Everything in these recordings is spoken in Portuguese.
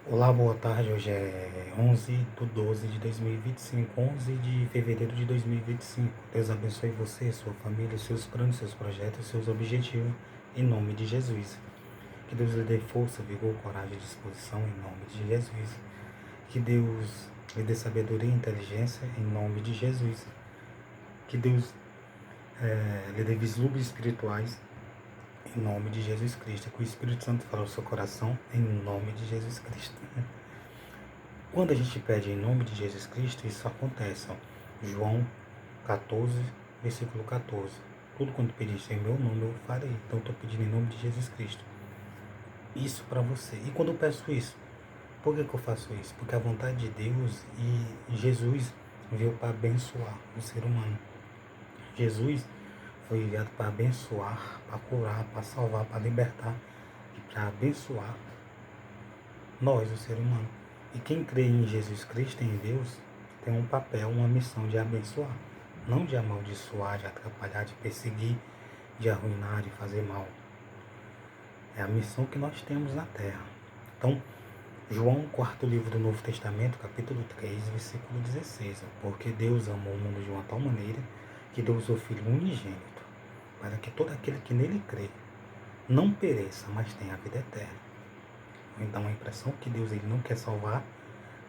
Olá, boa tarde. Hoje é 11/12/2025, 11 de fevereiro de 2025. Deus abençoe você, sua família, seus planos, seus projetos, seus objetivos, em nome de Jesus. Que Deus lhe dê força, vigor, coragem e disposição, em nome de Jesus. Que Deus lhe dê sabedoria e inteligência, em nome de Jesus. Que Deus lhe dê vislumbres espirituais, em nome de Jesus Cristo. Que o Espírito Santo fale ao seu coração, em nome de Jesus Cristo. Quando a gente pede em nome de Jesus Cristo, isso acontece. Ó. João 14, versículo 14. Tudo quanto pediste em meu nome eu farei. Então eu estou pedindo em nome de Jesus Cristo. Isso para você. E quando eu peço isso, por que eu faço isso? Porque a vontade de Deus e Jesus veio para abençoar o ser humano. Jesus foi enviado para abençoar, para curar, para salvar, para libertar e para abençoar nós, o ser humano. E quem crê em Jesus Cristo, em Deus, tem um papel, uma missão de abençoar. Não de amaldiçoar, de atrapalhar, de perseguir, de arruinar, de fazer mal. É a missão que nós temos na terra. Então, João, quarto livro do Novo Testamento, capítulo 3, versículo 16. Porque Deus amou o mundo de uma tal maneira que deu o seu Filho unigênito, para que todo aquele que nele crê não pereça, mas tenha a vida eterna. Então a impressão que Deus ele não quer salvar,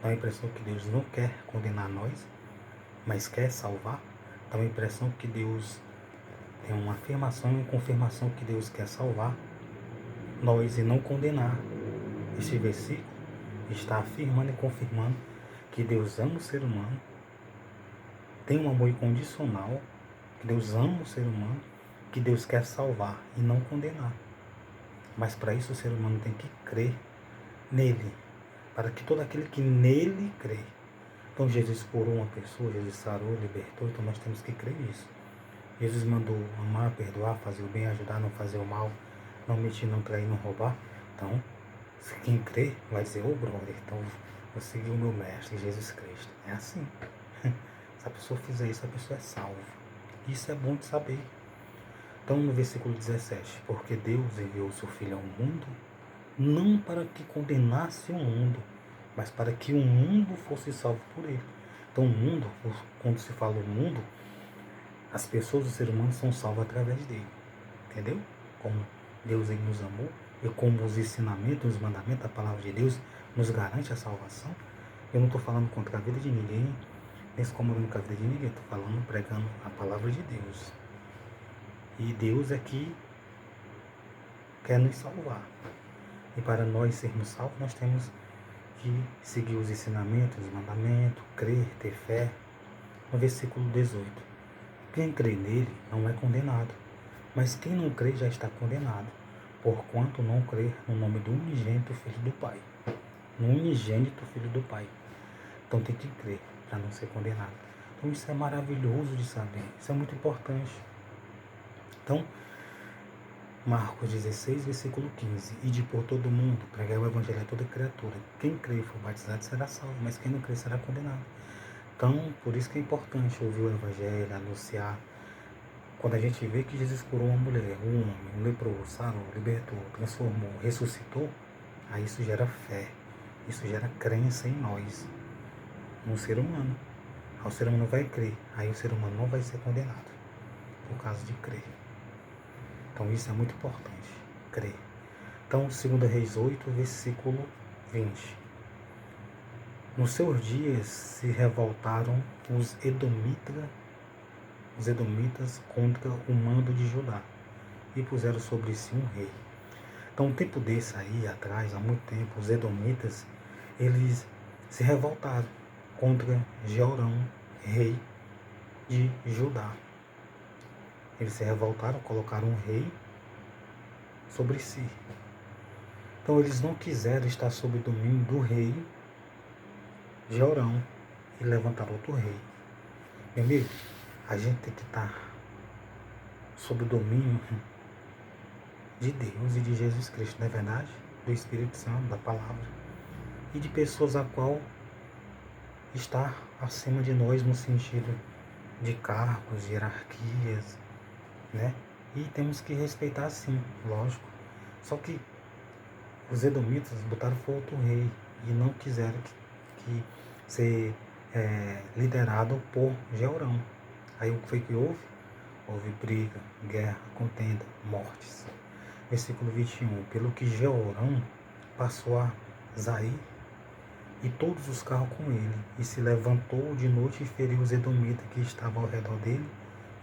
dá a impressão que Deus não quer condenar nós, mas quer salvar. Dá a impressão que Deus tem uma afirmação e uma confirmação que Deus quer salvar nós e não condenar. Este versículo está afirmando e confirmando que Deus ama o ser humano, tem um amor incondicional, que Deus ama o ser humano, que Deus quer salvar e não condenar. Mas para isso o ser humano tem que crer nele, para que todo aquele que nele crê. Então Jesus curou uma pessoa, Jesus sarou, libertou, então nós temos que crer nisso. Jesus mandou amar, perdoar, fazer o bem, ajudar, não fazer o mal, não mentir, não trair, não roubar. Então, quem crê vai dizer, ô brother, então vou seguir o meu mestre, Jesus Cristo. É assim. Se a pessoa fizer isso, a pessoa é salva. Isso é bom de saber. Então, no versículo 17, porque Deus enviou o seu Filho ao mundo, não para que condenasse o mundo, mas para que o mundo fosse salvo por ele. Então, o mundo, quando se fala o mundo, as pessoas, os seres humanos são salvos através dele. Entendeu? Como Deus ele nos amou e como os ensinamentos, os mandamentos, a palavra de Deus nos garante a salvação. Eu não estou falando contra a vida de ninguém, nem se incomodando com a vida de ninguém. Estou falando, pregando a palavra de Deus. E Deus é que quer nos salvar. E para nós sermos salvos, nós temos que seguir os ensinamentos, os mandamentos, crer, ter fé. No versículo 18. Quem crê nele não é condenado, mas quem não crê já está condenado, porquanto não crê no nome do unigênito Filho do Pai. No unigênito Filho do Pai. Então tem que crer para não ser condenado. Então isso é maravilhoso de saber, isso é muito importante. Então, Marcos 16, versículo 15. Ide por todo mundo, pregai o evangelho a toda criatura. Quem crê e for batizado será salvo, mas quem não crê será condenado. Então, por isso que é importante ouvir o evangelho, anunciar. Quando a gente vê que Jesus curou uma mulher, um homem, um leproso, sarou, libertou, transformou, ressuscitou, aí isso gera fé, isso gera crença em nós, no ser humano. Aí o ser humano vai crer, aí o ser humano não vai ser condenado, por causa de crer. Então isso é muito importante, crer. Então, 2 Reis 8, versículo 20. Nos seus dias se revoltaram os edomitas contra o mando de Judá e puseram sobre si um rei. Então, um tempo desse aí, atrás, há muito tempo, os edomitas, eles se revoltaram contra Jeorão, rei de Judá. Eles se revoltaram, colocaram um rei sobre si. Então, eles não quiseram estar sob o domínio do rei Jeorão e levantaram outro rei. Meu amigo, a gente tem que estar sob o domínio de Deus e de Jesus Cristo, não é verdade? Do Espírito Santo, da palavra. E de pessoas a qual está acima de nós no sentido de cargos, hierarquias, né? E temos que respeitar sim, lógico. Só que os edomitas botaram foi outro rei. e não quiseram que ser liderado por Jeorão. Aí o que foi que houve? Houve briga, guerra, contenda, mortes. Versículo 21. Pelo que Jeorão passou a Zair e todos os carros com ele, e se levantou de noite e feriu os edomitas que estavam ao redor dele,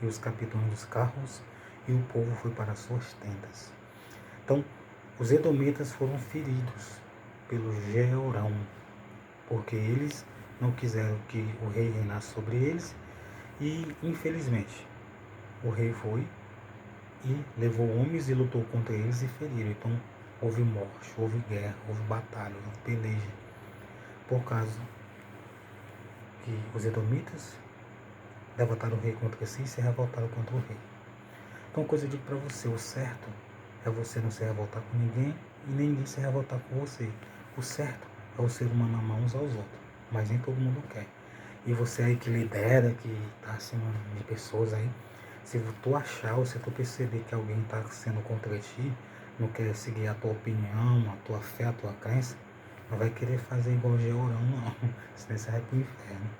e os capitães dos carros, e o povo foi para suas tendas. Então, os edomitas foram feridos pelo Jeorão, porque eles não quiseram que o rei reinasse sobre eles, e infelizmente o rei foi e levou homens e lutou contra eles e feriram. Então houve morte, houve guerra, houve batalha, houve peleja, por causa que os edomitas levantaram o rei contra si e se revoltaram contra o rei. Então, coisa eu digo para você, o certo é você não se revoltar com ninguém e nem ninguém se revoltar com você. O certo é o ser humano amar uns aos outros, mas nem todo mundo quer. E você aí que lidera, que está acima de pessoas aí, se tu achar ou se tu perceber que alguém está sendo contra ti, não quer seguir a tua opinião, a tua fé, a tua crença, não vai querer fazer igual Jeorão, não. Senão você vai pro inferno.